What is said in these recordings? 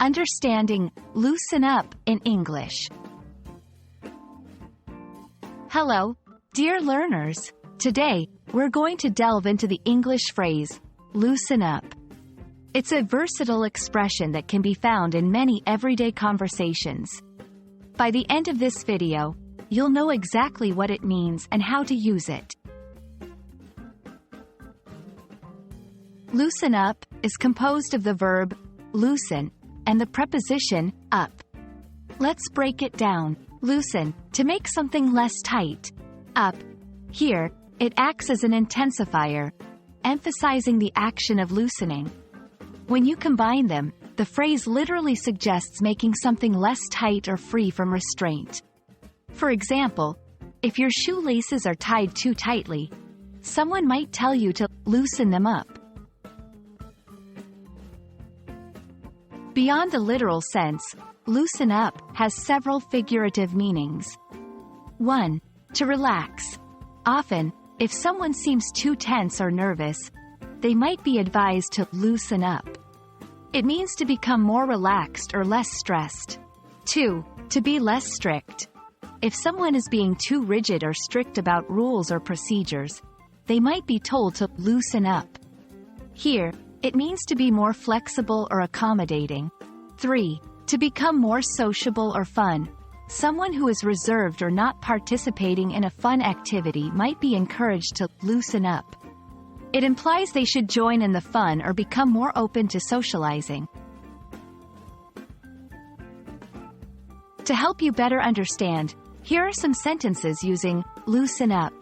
Understanding loosen up in English. Hello, dear learners. Today, we're going to delve into the English phrase, loosen up. It's a versatile expression that can be found in many everyday conversations. By the end of this video, you'll know exactly what it means and how to use it. Loosen up is composed of the verb loosen and the preposition up. Let's break it down. Loosen, to make something less tight. Up, here, it acts as an intensifier, emphasizing the action of loosening. When you combine them, the phrase literally suggests making something less tight or free from restraint. For example, if your shoelaces are tied too tightly, someone might tell you to loosen them up. Beyond the literal sense, loosen up has several figurative meanings. 1. To relax. Often, if someone seems too tense or nervous, they might be advised to loosen up. It means to become more relaxed or less stressed. 2. To be less strict. If someone is being too rigid or strict about rules or procedures, they might be told to loosen up. Here, it means to be more flexible or accommodating. 3. To become more sociable or fun. Someone who is reserved or not participating in a fun activity might be encouraged to loosen up. It implies they should join in the fun or become more open to socializing. To help you better understand, here are some sentences using loosen up.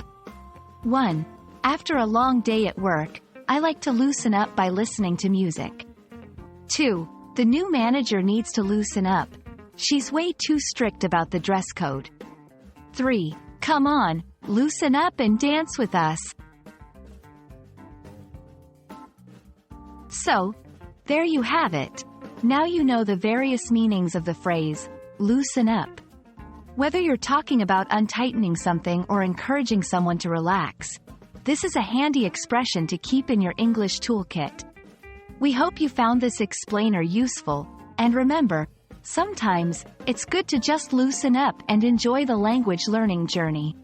1. After a long day at work, I like to loosen up by listening to music. 2. The new manager needs to loosen up. She's way too strict about the dress code. 3. Come on, loosen up and dance with us. So, there you have it. Now you know the various meanings of the phrase, loosen up. Whether you're talking about untightening something or encouraging someone to relax, this is a handy expression to keep in your English toolkit. We hope you found this explainer useful, and remember, sometimes, it's good to just loosen up and enjoy the language learning journey.